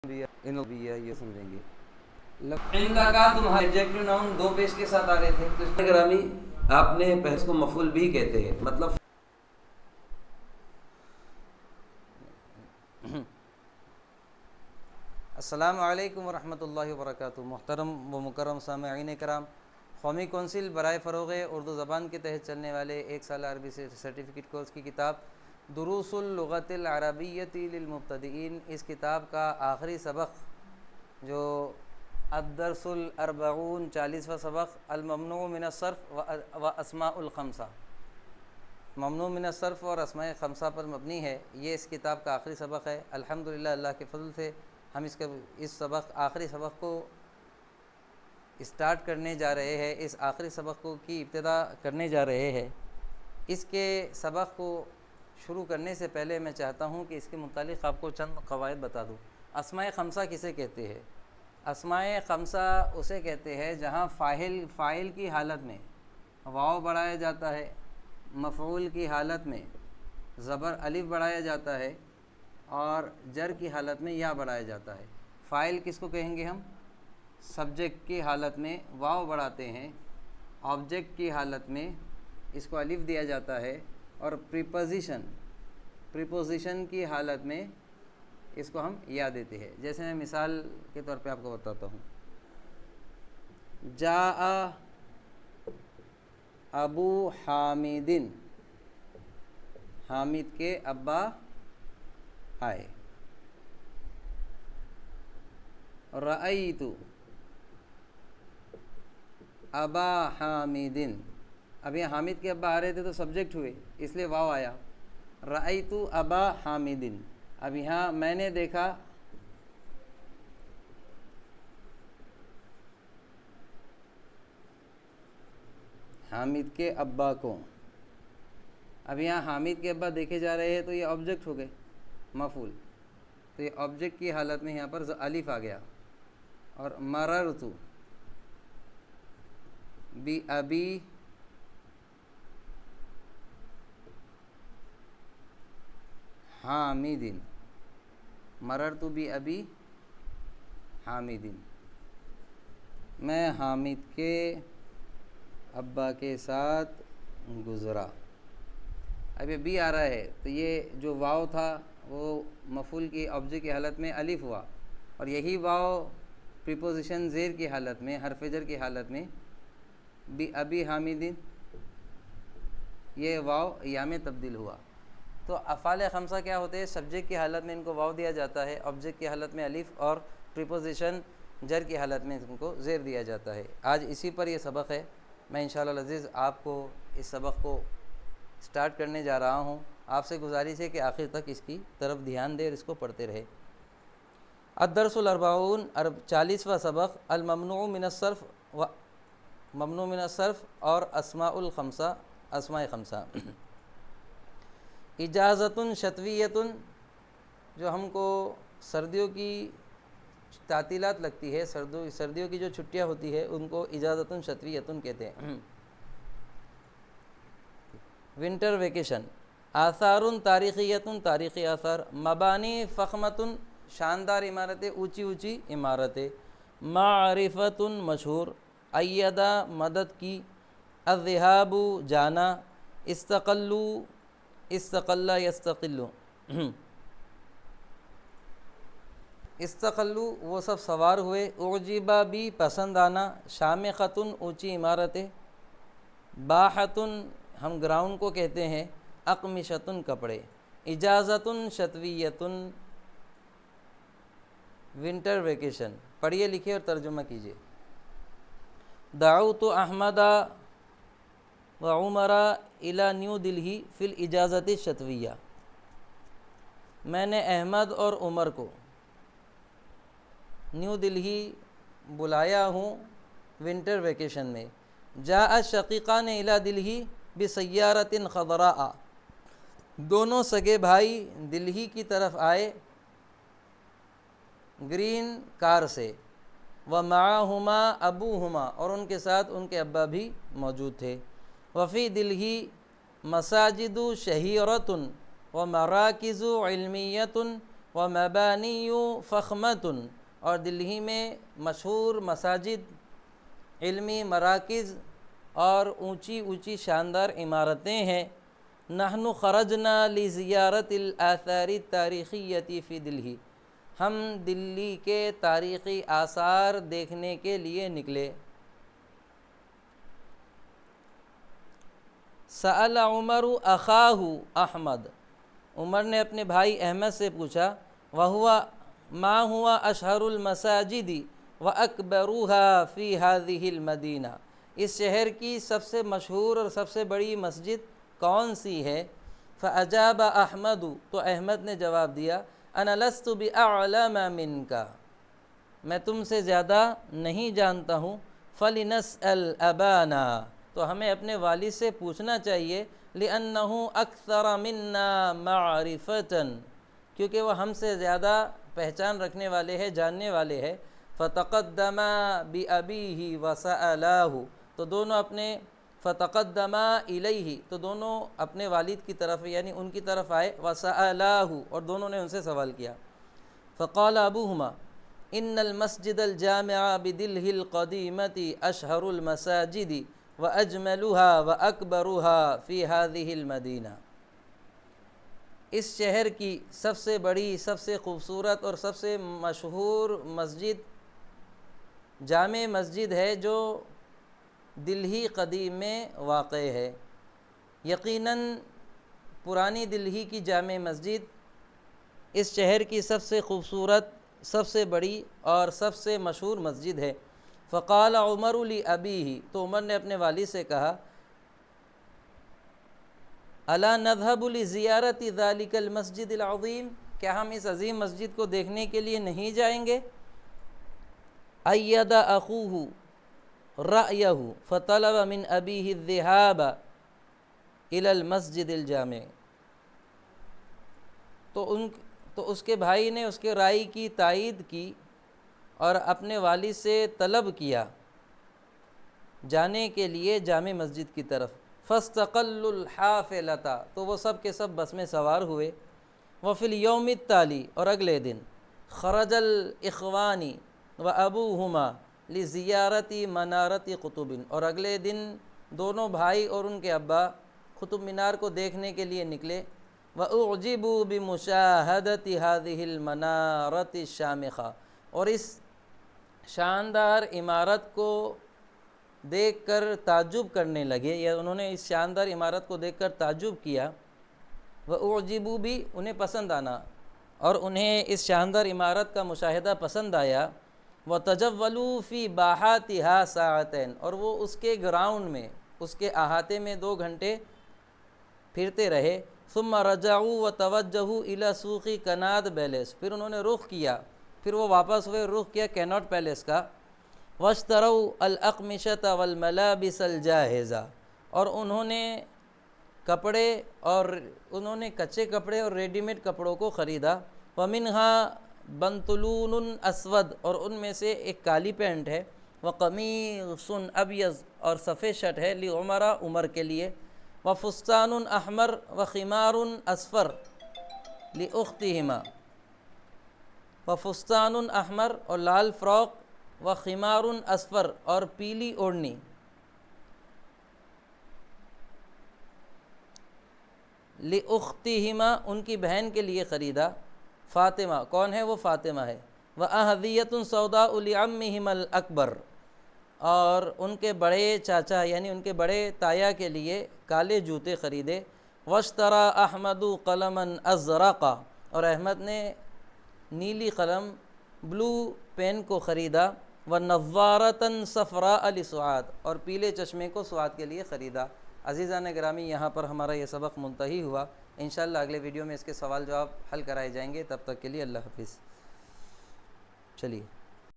بھی ہے یہ سمجھیں گے۔ عندہ کا تمہارے ایڈجیکٹو ناؤن دو پیش کے ساتھ آ رہے تھے، تو اس میں گرامی آپ نے پہلے کو مفعول بھی کہتے ہیں، مطلب السلام علیکم ورحمۃ اللہ وبرکاتہ۔ محترم و مکرم سامعین کرام، قومی کونسل برائے فروغ اردو زبان کے تحت چلنے والے ایک سالہ عربی سے سرٹیفکیٹ کورس کی کتاب دروس اللغۃ العربیۃ للمبتدئین، اس کتاب کا آخری سبق جو الدرس الاربعون 40واں سبق الممنوع من الصرف و اسماء الخمسہ، ممنوع من الصرف اور اسماء خمسہ پر مبنی ہے، یہ اس کتاب کا آخری سبق ہے۔ الحمدللہ اللہ کے فضل سے ہم اس آخری سبق کو اسٹارٹ کرنے جا رہے ہیں، اس آخری سبق کی ابتدا کرنے جا رہے ہیں۔ اس کے سبق کو شروع کرنے سے پہلے میں چاہتا ہوں کہ اس کے متعلق آپ کو چند قواعد بتا دوں۔ اسماء خمسہ کسے کہتے ہیں؟ اسماء خمسہ اسے کہتے ہیں جہاں فاعل کی حالت میں واو بڑھایا جاتا ہے، مفعول کی حالت میں زبر الف بڑھایا جاتا ہے، اور جر کی حالت میں یا بڑھایا جاتا ہے۔ فاعل کس کو کہیں گے ہم؟ سبجیکٹ کی حالت میں واو بڑھاتے ہیں، آبجیکٹ کی حالت میں اس کو الف دیا جاتا ہے، اور پریپوزیشن کی حالت میں اس کو ہم یا دیتے ہیں۔ جیسے میں مثال کے طور پہ آپ کو بتاتا ہوں، جاء ابو حامد، حامد کے ابا آئے۔ رأیت ابا حامد، اب یہ حامد کے ابا آ رہے تھے تو سبجیکٹ ہوئے، اس لیے واو آیا۔ رأیت ابا حامد، اب یہاں میں نے دیکھا حامد کے ابا کو، اب یہاں حامد کے ابا دیکھے جا رہے ہیں تو یہ آبجیکٹ ہو گئے، مفعول، تو یہ آبجیکٹ کی حالت میں یہاں پر الف آ گیا۔ اور مررت بِأَبِي حامد، مررت بِأَبِي حامد، میں حامد کے ابا کے ساتھ گزرا۔ اب یہ بی آ رہا ہے تو یہ جو واو تھا وہ مفعول کی آبجیکٹ کی حالت میں الف ہوا، اور یہی واو پریپوزیشن زیر کی حالت میں، حرف جر کی حالت میں ابی حامد، یہ واو یا میں تبدیل ہوا۔ تو افعال خمسہ کیا ہوتے ہیں؟ سبجیکٹ کی حالت میں ان کو واو دیا جاتا ہے، آبجیکٹ کی حالت میں الف، اور پریپوزیشن جر کی حالت میں ان کو زیر دیا جاتا ہے۔ آج اسی پر یہ سبق ہے۔ میں انشاءاللہ العزیز آپ کو اس سبق کو سٹارٹ کرنے جا رہا ہوں۔ آپ سے گزارش ہے کہ آخر تک اس کی طرف دھیان دے اور اس کو پڑھتے رہے۔ الدرس الاربعون 40واں سبق الممنوع من الصرف و ممنوع من الصرف اور اسماء الخمسہ، اسماء خمسہ۔ اجازت شتویت، جو ہم کو سردیوں کی تعطیلات لگتی ہے، سردیوں کی جو چھٹیاں ہوتی ہے ان کو اجازت شتویت کہتے ہیں۔ Winter vacation. آثار تاریخیت، تاریخی آثار۔ مبانی فخمت، شاندار عمارتیں، اونچی اونچی عمارتیں۔ معرفت، مشہور۔ ایدہ، مدد کی۔ الذہاب، جانا۔ استقلو، استقل یستقل، استقلو وہ سب سوار ہوئے۔ اعجبا بھی، پسند آنا۔ شامخۃ، اونچی عمارتیں۔ باحۃ، ہم گراؤنڈ کو کہتے ہیں۔ اقمشۃ، کپڑے۔ اجازت شتویۃ، ونٹر ویکیشن۔ پڑھیے لکھیے اور ترجمہ کیجیے۔ دعوت احمد و عمر الی نیو دلہی فی الاجازت الشتویہ، میں نے احمد اور عمر کو نیو دلہی بلایا ہوں ونٹر ویکیشن میں۔ جاء الشقیقان الی دلہی بسیارۃ خضراء، دونوں سگے بھائی دلہی کی طرف آئے گرین کار سے۔ ومعہما ابوہما، اور ان کے ساتھ ان کے ابا بھی موجود تھے۔ وفی دلہی مساجد شہیرۃ ومراکز علمیۃ ومبانی فخمۃ، اور دلی میں مشہور مساجد، علمی مراکز اور اونچی اونچی شاندار عمارتیں ہیں۔ نحن خرجنا لزیارت الآثار التاریخیۃ فی دلی، ہم دلی کے تاریخی آثار دیکھنے کے لیے نکلے۔ سأل عمر اخاہ احمد، عمر نے اپنے بھائی احمد سے پوچھا، وہوا ما ہوا اشہر المساجد واکبرها فی هذه المدینہ، اس شہر کی سب سے مشہور اور سب سے بڑی مسجد کون سی ہے؟ فاجاب احمد، تو احمد نے جواب دیا، انا لست باعلم منک، میں تم سے زیادہ نہیں جانتا ہوں۔ فلنسأل ابانا، تو ہمیں اپنے والد سے پوچھنا چاہیے، لأنہ اکثر منا معرفۃ، کیونکہ وہ ہم سے زیادہ پہچان رکھنے والے ہیں، جاننے والے ہیں۔ فتقدم بأبیہ وسألہ، تو دونوں اپنے فتقدم الیہ، تو دونوں اپنے والد کی طرف یعنی ان کی طرف آئے، وسألہ، اور دونوں نے ان سے سوال کیا۔ فقال ابوہما ان المسجد الجامع بدلہ القدیمۃ اشہر المساجد واجملها واکبرها فی هذه المدینہ، اس شہر کی سب سے بڑی، سب سے خوبصورت اور سب سے مشہور مسجد جامع مسجد ہے جو دلہی قدیم میں واقع ہے۔ یقیناً پرانی دلہی کی جامع مسجد اس شہر کی سب سے خوبصورت، سب سے بڑی اور سب سے مشہور مسجد ہے۔ فقال عمر لأبیہ، تو عمر نے اپنے والد سے کہا، الا نذهب لزیارت ذلک المسجد العظیم، کیا ہم اس عظیم مسجد کو دیکھنے کے لیے نہیں جائیں گے؟ اید اخوہ رأیہ فطلب من ابیہ الذهاب الی المسجد الجامع، تو اس کے بھائی نے اس کے رائے کی تائید کی اور اپنے والد سے طلب کیا جانے کے لیے جامع مسجد کی طرف۔ فاستقلوا الحافلۃ، تو وہ سب کے سب بس میں سوار ہوئے۔ وفی الیوم التالی، اور اگلے دن خرج الاخوان وابوہما لزیارت منارت قطب، اور اگلے دن دونوں بھائی اور ان کے ابا قطب مینار کو دیکھنے کے لیے نکلے۔ وَأُعْجِبُوا بِمُشَاهَدَةِ هَذِهِ الْمَنَارَةِ الشَّامِخَةِ، اور اس شاندار عمارت کو دیکھ کر تعجب کرنے لگے، یا انہوں نے اس شاندار عمارت کو دیکھ کر تعجب کیا۔ وَأُعْجِبُوا بھی انہیں پسند آنا، اور انہیں اس شاندار عمارت کا مشاہدہ پسند آیا۔ وَتَجَوَّلُوا فِي بَاحَاتِهَا سَاعَتَيْنِ، اور وہ اس کے گراؤنڈ میں، اس کے احاطے میں 2 گھنٹے پھرتے رہے۔ ثم رجعوا وتوجہوا الی سوق کناٹ پیلیس، پھر انہوں نے رخ کیا، پھر وہ واپس ہوئے، رخ کیا کناٹ پیلیس کا۔ واشتروا الاقمشۃ والملابس الجاہزہ، اور انہوں نے کپڑے اور انہوں نے کچے کپڑے اور ریڈی میڈ کپڑوں کو خریدا۔ ومنها بنطلون اسود، اور ان میں سے ایک کالی پینٹ ہے، وقمیص ابیض، اور سفید شرٹ ہے، لعمر، عمر کے لیے، وفستان احمر وخمار اصفر لاختہما، وفستان احمر، اور لال فراق، وخمار اصفر، اور پیلی اوڑھنی، لاختہما، ان کی بہن کے لیے خریدا۔ فاطمہ، کون ہے وہ؟ فاطمہ ہے۔ وأحذیة سوداء لعمہما الاکبر، اور ان کے بڑے چاچا یعنی ان کے بڑے تایا کے لیے کالے جوتے خریدے۔ واشترى احمد قلما ازرقا، اور احمد نے نیلی قلم بلو پین کو خریدا۔ ونظارة صفراء لسعاد، اور پیلے چشمے کو سعاد کے لیے خریدا۔ عزیزان گرامی، یہاں پر ہمارا یہ سبق منتہی ہوا۔ انشاءاللہ اگلے ویڈیو میں اس کے سوال جواب حل کرائے جائیں گے، تب تک کے لیے اللہ حافظ۔ چلیے۔